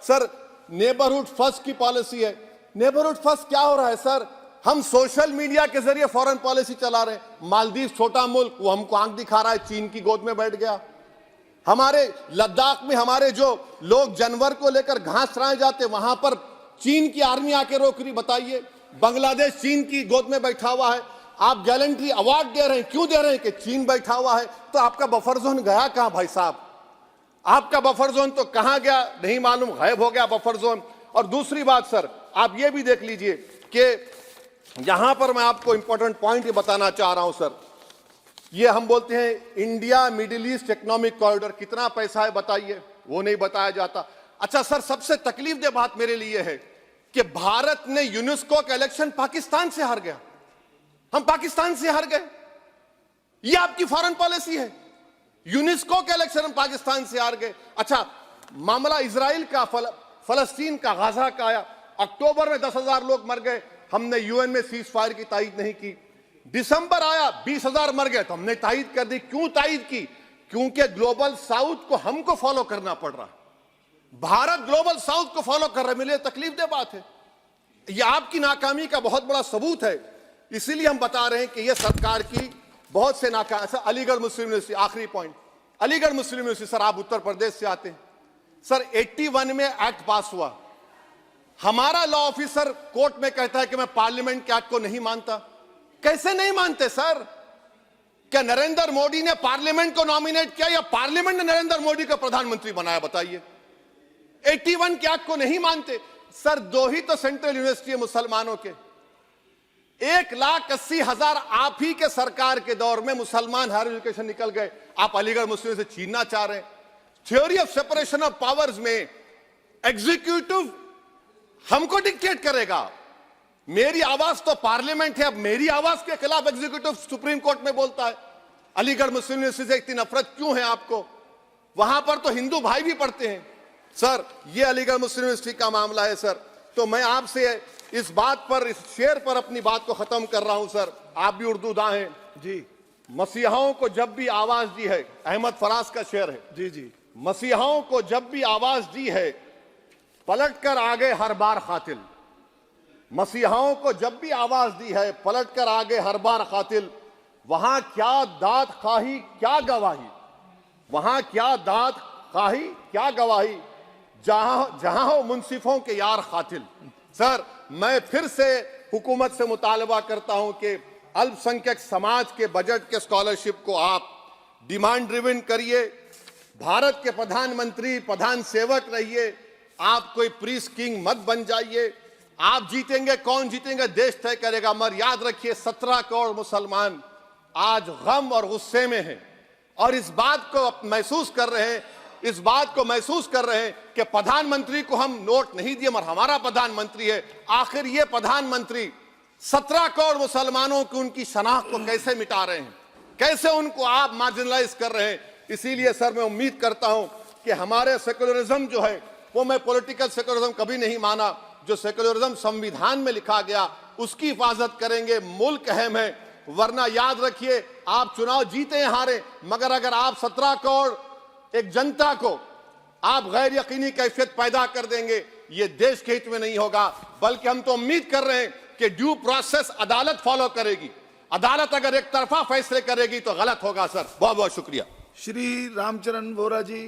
Sir neighbourhood first की policy है। Neighbourhood first क्या हो रहा है सर? हम सोशल मीडिया के जरिए फॉरेन पॉलिसी चला रहे हैं। मालदीव छोटा मुल्क, वो हमको आंख दिखा रहा है, चीन की गोद में बैठ गया। हमारे लद्दाख में हमारे जो लोग जानवर को लेकर घास चराए जाते, वहां पर चीन की आर्मी आके रोक रही। बताइए, बांग्लादेश चीन की गोद में बैठा हुआ है। आप गैलेंट्री अवार्ड दे रहे हैं, क्यों दे रहे हैं? कि चीन बैठा हुआ है। तो आपका बफर जोन गया कहां भाई साहब? आपका बफर जोन तो कहां गया नहीं मालूम, गायब हो गया बफर जोन। और दूसरी बात सर, आप ये भी देख लीजिए कि यहां पर मैं आपको इंपॉर्टेंट पॉइंट ये बताना चाह रहा हूं सर। ये हम बोलते हैं India middle east economic corridor, कितना पैसा है बताइए, वो नहीं बताया जाता। अच्छा सर, सबसे तकलीफ दे बात मेरे लिए है कि भारत ने यूनेस्को का इलेक्शन पाकिस्तान से हार गया। हम पाकिस्तान से हार गए, ये आपकी फॉरेन पॉलिसी है। यूनेस्को के इलेक्शन हम पाकिस्तान से हार गए। अच्छा, मामला इजराइल का, फलस्तीन का, गाजा का आया। अक्टूबर में 10,000 लोग मर गए, हमने यूएन में सीज फायर की तायीद नहीं की। दिसंबर आया, 20,000 मर गए, तो हमने तायीद कर दी। क्यों तायीद की? क्योंकि ग्लोबल साउथ को हमको फॉलो करना पड़ रहा है। भारत ग्लोबल साउथ को फॉलो कर रहा है। मेरे लिए तकलीफ दे बात है। यह आपकी नाकामी का बहुत बड़ा सबूत है। इसीलिए हम बता रहे हैं कि यह सरकार की बहुत से नाकाम। अच्छा, अलीगढ़ मुस्लिम यूनिवर्सिटी, आखिरी पॉइंट, अलीगढ़ मुस्लिम यूनिवर्सिटी। सर आप उत्तर प्रदेश से आते हैं। सर 81 में एक्ट पास हुआ। हमारा लॉ ऑफिसर कोर्ट में कहता है कि मैं पार्लियामेंट के एक्ट को नहीं मानता। कैसे नहीं मानते सर? क्या नरेंद्र मोदी ने पार्लियामेंट को नॉमिनेट किया या पार्लियामेंट ने नरेंद्र मोदी को प्रधानमंत्री बनाया? बताइए। 81 के एक्ट को नहीं मानते सर। 2 ही तो सेंट्रल यूनिवर्सिटी है मुसलमानों के। 1,80,000 आप ही के सरकार के दौर में मुसलमान हायर एजुकेशन निकल गए। आप अलीगढ़ मुस्लिम से छीनना चाह रहे हैं। Theory of separation of powers में एग्जीक्यूटिव हमको डिक्टेट करेगा। मेरी आवाज तो पार्लियामेंट है, अब मेरी आवाज के खिलाफ एग्जीक्यूटिव सुप्रीम कोर्ट में बोलता है। अलीगढ़ मुस्लिम यूनिवर्सिटी से इतनी नफरत क्यों है आपको? वहां पर तो हिंदू भाई भी पढ़ते हैं। सर ये अलीगढ़ मुस्लिम यूनिवर्सिटी का मामला है सर। तो मैं आपसे इस बात पर, इस शेर पर अपनी बात को खत्म कर रहा हूं सर। आप भी उर्दूदां हैं जी। मसीहाओं को जब भी आवाज दी है, अहमद फराज का शेर है जी जी। मसीहाओं को जब भी आवाज दी है, पलट कर आ गए हर बार कातिल। मसीहाओं को जब भी आवाज दी है, पलट कर आ गए हर बार कातिल। वहां क्या दाद खाही क्या गवाही, वहां क्या दाद खाही क्या गवाही, जहां हो मुंसिफों के यार कातिल। सर मैं फिर से हुकूमत से मुतालबा करता हूं कि अल्पसंख्यक समाज के बजट के स्कॉलरशिप को आप डिमांड ड्रिवन करिए। भारत के प्रधानमंत्री प्रधान सेवक रहिए। आप कोई प्रीस किंग मत बन जाइए। आप जीतेंगे, कौन जीतेंगे देश तय करेगा। मगर याद रखिए 17 करोड़ मुसलमान आज गम और गुस्से में हैं और इस बात को महसूस कर रहे हैं, इस बात को महसूस कर रहे हैं कि प्रधानमंत्री को हम नोट नहीं दिए मगर हमारा प्रधानमंत्री है। आखिर ये प्रधानमंत्री 17 करोड़ मुसलमानों की उनकी शनाख्त को कैसे मिटा रहे हैं, कैसे उनको आप मार्जिनलाइज कर रहे हैं। इसीलिए सर मैं उम्मीद करता हूं कि हमारे सेक्युलरिज्म जो है, वो मैं पॉलिटिकल सेक्युलरिज्म कभी नहीं माना। जो सेक्युलरिज्म संविधान में लिखा गया उसकी हिफाजत करेंगे। मुल्क अहम है, वरना याद रखिए आप चुनाव जीते हैं हारे, मगर अगर आप 17 करोड़ एक जनता को आप गैर यकीनी कैफियत पैदा कर देंगे, ये देश के हित में नहीं होगा। बल्कि हम तो उम्मीद कर रहे हैं कि ड्यू प्रोसेस अदालत फॉलो करेगी। अदालत अगर एक तरफा फैसले करेगी तो गलत होगा। सर बहुत बहुत शुक्रिया। श्री रामचरण बोरा जी।